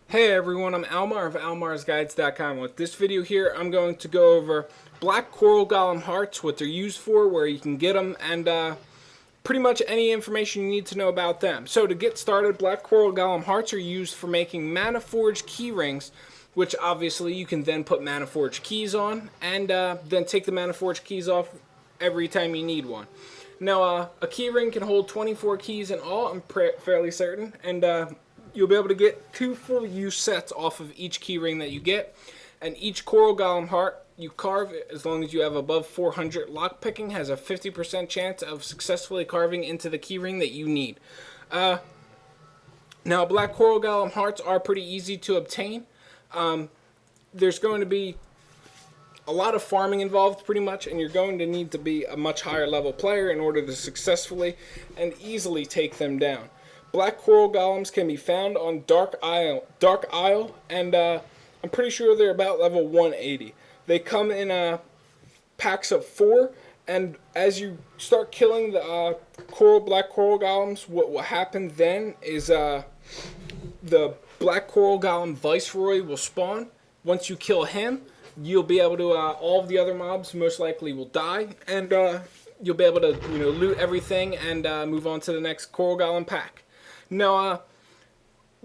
Hey everyone, I'm Almar of almarsguides.com. With this video here, I'm going to go over black coral golem hearts, what they're used for, where you can get them, and pretty much any information you need to know about them. So to get started, black coral golem hearts are used for making mana forged key rings, which obviously you can then put mana forged keys on, and then take the mana forged keys off every time you need one. Now, a key ring can hold 24 keys in all, I'm fairly certain, and you'll be able to get 2 full use sets off of each key ring that you get. And each coral golem heart you carve, as long as you have above 400 lockpicking, has a 50% chance of successfully carving into the key ring that you need. Now, black coral golem hearts are pretty easy to obtain. There's going to be a lot of farming involved pretty much, and you're going to need to be a much higher level player in order to successfully and easily take them down. Black coral golems can be found on Dark Isle, and I'm pretty sure they're about level 180. They come in packs of 4, and as you start killing the black coral golems, what will happen then is the black coral golem viceroy will spawn. Once you kill him, you'll be able to all of the other mobs most likely will die, and you'll be able to loot everything and move on to the next coral golem pack. Now,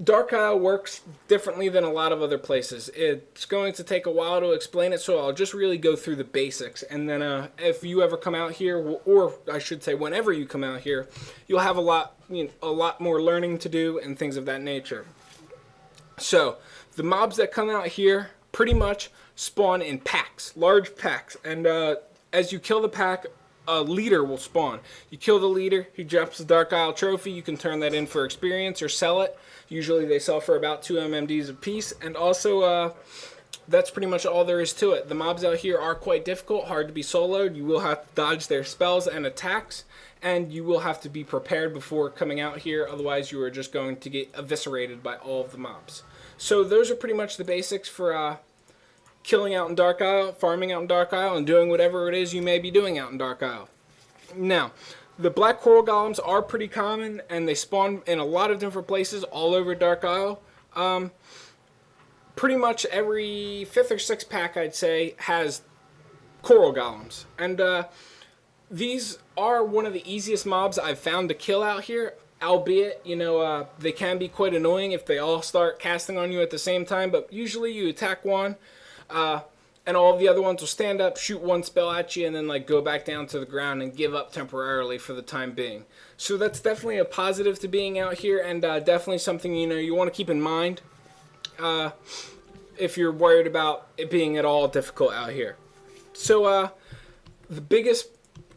Dark Isle works differently than a lot of other places. It's going to take a while to explain it, so I'll just really go through the basics. And then if you ever come out here, or I should say whenever you come out here, you'll have a lot more learning to do and things of that nature. So, the mobs that come out here pretty much spawn in packs, large packs. And as you kill the pack, a leader will spawn. You kill the leader, he drops the Dark Isle trophy. You can turn that in for experience or sell it. Usually they sell for about 2 MMDs a piece. And also, that's pretty much all there is to it. The mobs out here are quite difficult, hard to be soloed. You will have to dodge their spells and attacks, and you will have to be prepared before coming out here. Otherwise, you are just going to get eviscerated by all of the mobs. So those are pretty much the basics for killing out in Dark Isle, farming out in Dark Isle, and doing whatever it is you may be doing out in Dark Isle. Now, the black coral golems are pretty common, and they spawn in a lot of different places all over Dark Isle. Pretty much every 5th or 6th pack, I'd say, has coral golems. And these are one of the easiest mobs I've found to kill out here. Albeit, they can be quite annoying if they all start casting on you at the same time, but usually you attack one, and all of the other ones will stand up, shoot one spell at you, and then go back down to the ground and give up temporarily for the time being. So that's definitely a positive to being out here, and definitely something you want to keep in mind if you're worried about it being at all difficult out here. So the biggest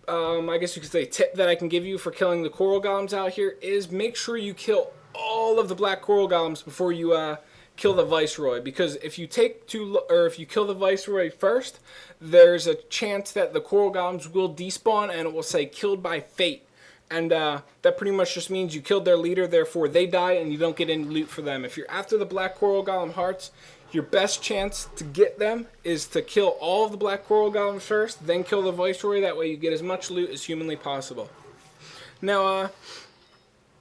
I guess you could say tip that I can give you for killing the coral golems out here is make sure you kill all of the black coral golems before you kill the viceroy, because if you if you kill the viceroy first, there's a chance that the coral golems will despawn and it will say killed by fate, and that pretty much just means you killed their leader, therefore they die and you don't get any loot for them. If you're after the black coral golem hearts, your best chance to get them is to kill all of the black coral golems first, then kill the viceroy. That way you get as much loot as humanly possible. Now,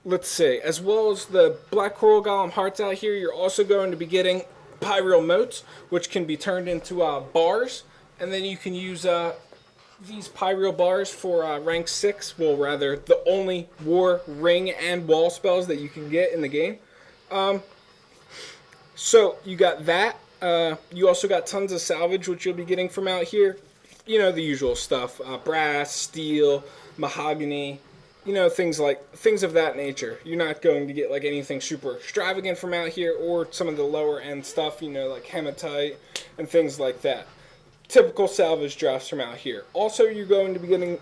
let's see. As well as the black coral golem hearts out here, you're also going to be getting pyral motes, which can be turned into bars, and then you can use these pyral bars for rank 6. Well, rather, the only war, ring, and wall spells that you can get in the game. So you got that. You also got tons of salvage, which you'll be getting from out here. The usual stuff: brass, steel, mahogany. Things of that nature. You're not going to get anything super extravagant from out here, or some of the lower end stuff. Like hematite and things like that. Typical salvage drops from out here. Also, you're going to be getting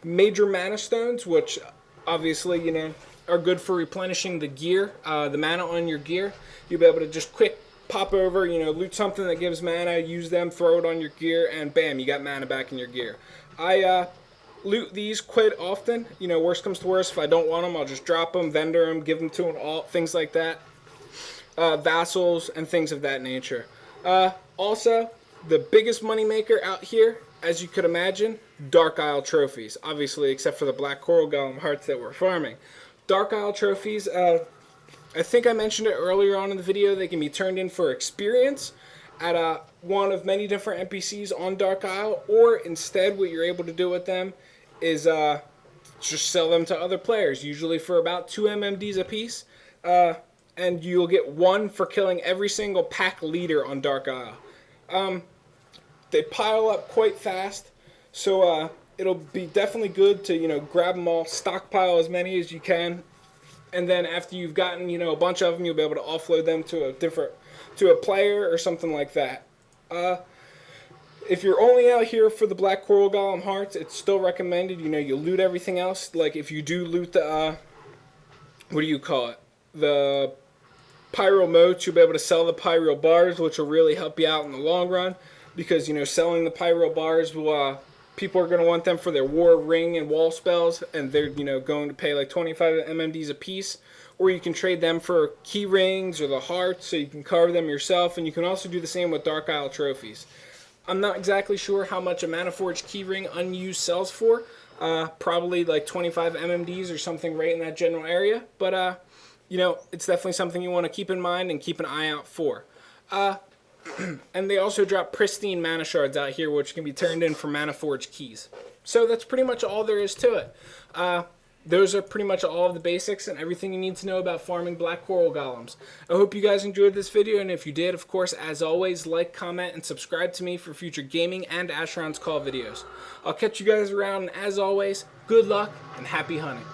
major mana stones, which obviously are good for replenishing the gear, the mana on your gear. You'll be able to just quick pop over, loot something that gives mana, use them, throw it on your gear, and bam, you got mana back in your gear. I loot these quite often. Worst comes to worst, if I don't want them, I'll just drop them, vendor them, give them to an alt, things like that. Vassals and things of that nature. Also, the biggest moneymaker out here, as you could imagine, Dark Isle trophies. Obviously, except for the black coral golem hearts that we're farming. Dark Isle trophies, I think I mentioned it earlier on in the video. They can be turned in for experience at one of many different NPCs on Dark Isle, or instead what you're able to do with them is just sell them to other players, usually for about 2 MMDs a piece, and you'll get 1 for killing every single pack leader on Dark Isle. They pile up quite fast, so it'll be definitely good to grab them all, stockpile as many as you can, and then after you've gotten a bunch of them, you'll be able to offload them to a player or something like that. If you're only out here for the Black Coral Golem hearts, it's still recommended. You loot everything else. Like if you do loot the what do you call it? The pyro motes, you'll be able to sell the pyro bars, which will really help you out in the long run, because selling the pyro bars will people are going to want them for their war ring and wall spells, and they're going to pay like 25 MMDs a piece. Or you can trade them for key rings or the hearts, so you can carve them yourself, and you can also do the same with Dark Isle trophies. I'm not exactly sure how much a Manaforge keyring unused sells for. Probably like 25 MMDs or something right in that general area. But, it's definitely something you want to keep in mind and keep an eye out for. And they also drop pristine mana shards out here, which can be turned in for Manaforge keys. So that's pretty much all there is to it. Those are pretty much all of the basics and everything you need to know about farming Black Coral Golems. I hope you guys enjoyed this video, and if you did, of course, as always, like, comment, and subscribe to me for future gaming and Asheron's Call videos. I'll catch you guys around, and as always, good luck and happy hunting.